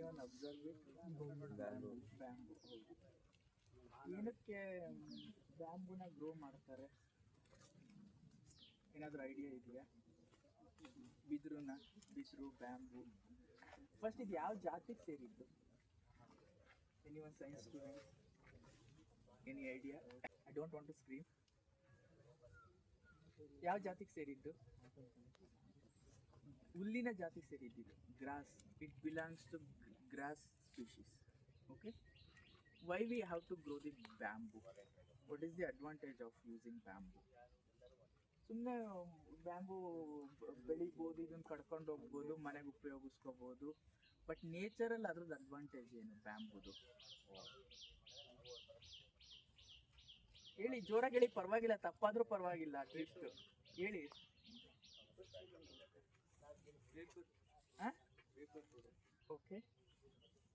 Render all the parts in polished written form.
On observing bamboo. ಏನಕ್ಕೆ ಬ್ಯಾಂಬೂನ grow ಮಾಡ್ತಾರೆ, ಏನಾದರೂ ಐಡಿಯಾ ಇದೆಯಾ? ಬಿದಿರು ಬ್ಯಾಂಬೂ. ಫಸ್ಟ್ ಇದು ಯಾವ ಜಾತಿಗೆ ಸೇರಿದ್ದು? Any one science student, any idea? I don't want to scream. ಯಾವ ಜಾತಿಗೆ ಸೇರಿದ್ದು? ಹುಲ್ಲಿನ ಜಾತಿಗೆ ಸೇರಿದ್ದು. Grass. It belongs to grass species. Okay. Why we have to grow the bamboo? What is the advantage of using bamboo? ಸುಮ್ಮನೆ bamboo ಬೆಳಿಬೋದು, ಇದನ್ನು ಕಡ್ಕೊಂಡು ಹೋಗ್ಬೋದು, ಮನೆಗೆ ಉಪಯೋಗಿಸ್ಕೋಬೋದು. ಬಟ್ ನೇಚರಲ್ಲಿ ಅದ್ರದ್ದು ಅಡ್ವಾಂಟೇಜ್ ಏನು ಬ್ಯಾಂಬೂದು? ಹೇಳಿ, ಜೋರಾಗಿ ಹೇಳಿ, ಪರವಾಗಿಲ್ಲ, ತಪ್ಪಾದ್ರೂ ಪರವಾಗಿಲ್ಲ, ಅಟ್ಲೀಸ್ಟ್ ಹೇಳಿ. ಓಕೆ.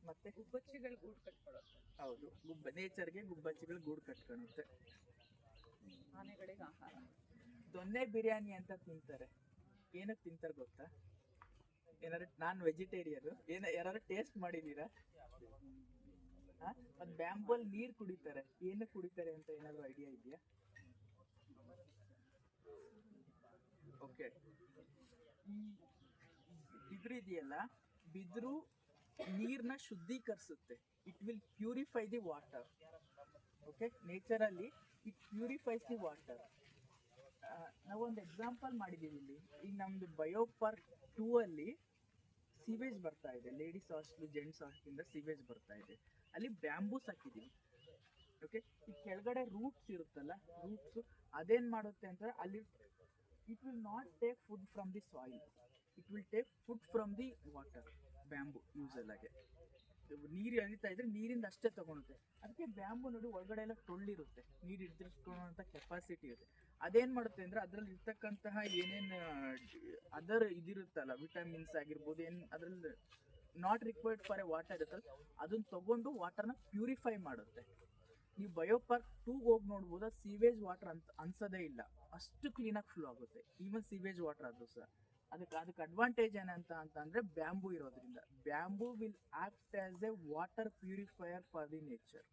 ಮತ್ತೆ ಗುಬ್ಬಚ್ಚಿಗಳು ಗೂಡು ಕಟ್ಕೊಳ್ಳುತ್ತೆ. ಹೌದು, ನೇಚರ್ಗೆ ಗುಬ್ಬಚ್ಚಿಗಳು ಗೂಡು ಕಟ್ಕೊಳುತ್ತೆ. ಆನೆಗಳಿಗೆ ಆಹಾರ. ದೊನ್ನೆ ಬಿರಿಯಾನಿ ಅಂತ ತಿಂತಾರೆ. ಏನಕ್ಕೆ ತಿಂತಾರೆ ಗೊತ್ತಾ? ಏನಾದ್ರು, ನಾನ್ ವೆಜಿಟೇರಿಯನ್, ಯಾರು ಟೇಸ್ಟ್ ಮಾಡಿದೀರಾ? ಒಂದು ಬ್ಯಾಂಬೂಲ್ ನೀರು ಕುಡಿತಾರೆ. ಏನಕ್ಕೆ ಕುಡಿತಾರೆ ಅಂತ ಏನಾದ್ರು ಐಡಿಯಾ ಇದೆಯಾ? ಓಕೆ. ಈ ಬಿದಿರು ಇದೆಯಲ್ಲ, ಬಿದಿರು ನೀರನ್ನ ಶುದ್ಧೀಕರಿಸುತ್ತೆ. It will purify the water. Okay. Naturally it purifies the water. ನಾವೊಂದು ಎಕ್ಸಾಂಪಲ್ ಮಾಡಿದ್ದೀವಿ ಇಲ್ಲಿ. ಈಗ ನಮ್ಮದು ಬಯೋ ಪಾರ್ಕ್ 2 ಅಲ್ಲಿ ಸೀವೇಜ್ ಬರ್ತಾ ಇದೆ. ಲೇಡೀಸ್ ಹಾಸ್ಟೆಲ್, ಜೆಂಟ್ಸ್ ಹಾಸ್ಟೆಲಿಂದ ಸೀವೇಜ್ ಬರ್ತಾ ಇದೆ. ಅಲ್ಲಿ ಬ್ಯಾಂಬೂಸ್ ಹಾಕಿದ್ದೀವಿ. ಓಕೆ. ಈ ಕೆಳಗಡೆ ರೂಟ್ಸ್ ಇರುತ್ತಲ್ಲ, ರೂಟ್ಸು ಅದೇನು ಮಾಡುತ್ತೆ ಅಂತ ಅಲ್ಲಿ it will not take food from the soil, it will take food from the water. Bamboo ಯೂಸಲ್ಲಾಗೆ ನೀರು ಹರಿತಾ ಇದ್ರೆ ನೀರಿಂದ ಅಷ್ಟೇ ತಗೊಳುತ್ತೆ. ಅದಕ್ಕೆ ಬ್ಯಾಂಬೂ ನೋಡಿ ಒಳಗಡೆ ಎಲ್ಲ ಟೊಳ್ಳಿರುತ್ತೆ, ನೀರು ಹಿಡಿದಿಟ್ಕೊಳ್ಳೋಂಥ ಕೆಪಾಸಿಟಿ ಇರುತ್ತೆ. ಅದೇನು ಮಾಡುತ್ತೆ ಅಂದರೆ ಅದರಲ್ಲಿ ಇರ್ತಕ್ಕಂತಹ ಏನೇನು ಅದರ್ ಇದಿರುತ್ತಲ್ಲ, ವಿಟಮಿನ್ಸ್ ಆಗಿರ್ಬೋದು, ಏನು ಅದರಲ್ಲಿ not required for A water ಇರುತ್ತಲ್ಲ, ಅದನ್ನು ತಗೊಂಡು ವಾಟರ್ನ ಪ್ಯೂರಿಫೈ ಮಾಡುತ್ತೆ. ನೀವು ಬಯೋ ಪಾರ್ಕ್ 2 ಹೋಗಿ ನೋಡ್ಬೋದು, ಸೀವೇಜ್ ವಾಟರ್ ಅಂತ ಅನ್ಸೋದೇ ಇಲ್ಲ, ಅಷ್ಟು ಕ್ಲೀನಾಗಿ ಫ್ಲೋ ಆಗುತ್ತೆ. ಈವನ್ ಸೀವೇಜ್ ವಾಟರ್ ಅದು ಸಹ. ಅದಕ್ಕೆ ಅಡ್ವಾಂಟೇಜ್ ಏನಂತ ಅಂತಂದರೆ ಬ್ಯಾಂಬೂ ಇರೋದ್ರಿಂದ. Bamboo will act as A water purifier for the nature.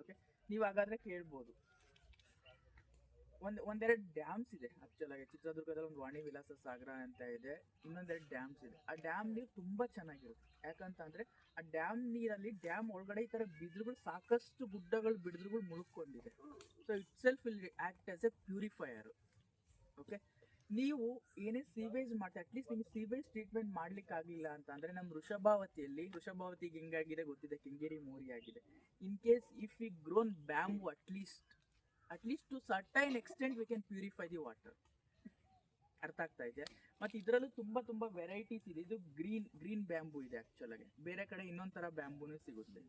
Okay. ನೀವು ಹಾಗಾದರೆ ಕೇಳ್ಬೋದು, ಒಂದೆರಡು ಡ್ಯಾಮ್ಸ್ ಇದೆ ಆ್ಯಕ್ಚುಲಾಗಿ. ಚಿತ್ರದುರ್ಗದಲ್ಲಿ ಒಂದು ವಾಣಿ ವಿಲಾಸ ಸಾಗರ ಅಂತ ಇದೆ, ಇನ್ನೊಂದೆರಡು ಡ್ಯಾಮ್ಸ್ ಇದೆ. ಆ ಡ್ಯಾಮ್ ನೀರು ತುಂಬ ಚೆನ್ನಾಗಿರುತ್ತೆ. ಯಾಕಂತಂದರೆ ಆ ಡ್ಯಾಮ್ ನೀರಲ್ಲಿ, ಡ್ಯಾಮ್ ಒಳಗಡೆ ಈ ಥರ ಬಿದಿರುಗಳು, ಸಾಕಷ್ಟು ಗುಡ್ಡಗಳು, ಬಿದಿರುಗಳು ಮುಳುಕೊಂಡಿದೆ. So it self will act as a purifier. Okay. ನೀವು ಏನೇ ಸೀವೇಜ್ ಮಾಡ್ತಾ, ಅಟ್ಲೀಸ್ಟ್ ನಿಮಗೆ ಸೀವೇಜ್ ಟ್ರೀಟ್ಮೆಂಟ್ ಮಾಡ್ಲಿಕ್ಕೆ ಆಗಲಿಲ್ಲ ಅಂತ ಅಂದರೆ, ನಮ್ಮ ವೃಷಭಾವತಿಗೆ ಹೆಂಗಾಗಿದೆ ಗೊತ್ತಿದೆ, ಕೆಂಗೇರಿ ಮೋರಿ ಆಗಿದೆ. In case if we grown bamboo, at least to certain extent we can purify the water. ಅರ್ಥ ಆಗ್ತಾ ಇದೆ? ಮತ್ತು ಇದರಲ್ಲೂ ತುಂಬ ವೆರೈಟೀಸ್ ಇದೆ. ಇದು ಗ್ರೀನ್ ಬ್ಯಾಂಬೂ ಇದೆ ಆ್ಯಕ್ಚುಲಾಗಿ. ಬೇರೆ ಕಡೆ ಇನ್ನೊಂದು ಥರ ಬ್ಯಾಂಬೂನೇ ಸಿಗುತ್ತೆ.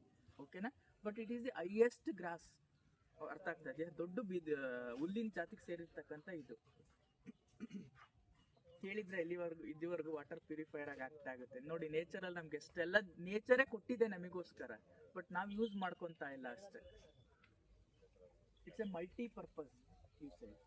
ಓಕೆನಾ? But it is the highest grass. ಅರ್ಥ ಆಗ್ತಾ ಇದೆಯಾ? ದೊಡ್ಡ ಹುಲ್ಲಿನ ಜಾತಿಗೆ ಸೇರಿರ್ತಕ್ಕಂಥ ಇದು. ಕೇಳಿದ್ರೆ ಇಲ್ಲಿವರೆಗೂ ವಾಟರ್ ಪ್ಯೂರಿಫೈಯರ್ ಆಗಿ ಆಗುತ್ತೆ. ನೋಡಿ, ನೇಚರಲ್ಲಿ ನಮ್ಗೆ ಎಷ್ಟೆಲ್ಲ ನೇಚರೇ ಕೊಟ್ಟಿದೆ ನಮಗೋಸ್ಕರ, ಬಟ್ ನಾವು ಯೂಸ್ ಮಾಡ್ಕೊತಾ ಇಲ್ಲ ಅಷ್ಟೇ. It's A multi purpose usage.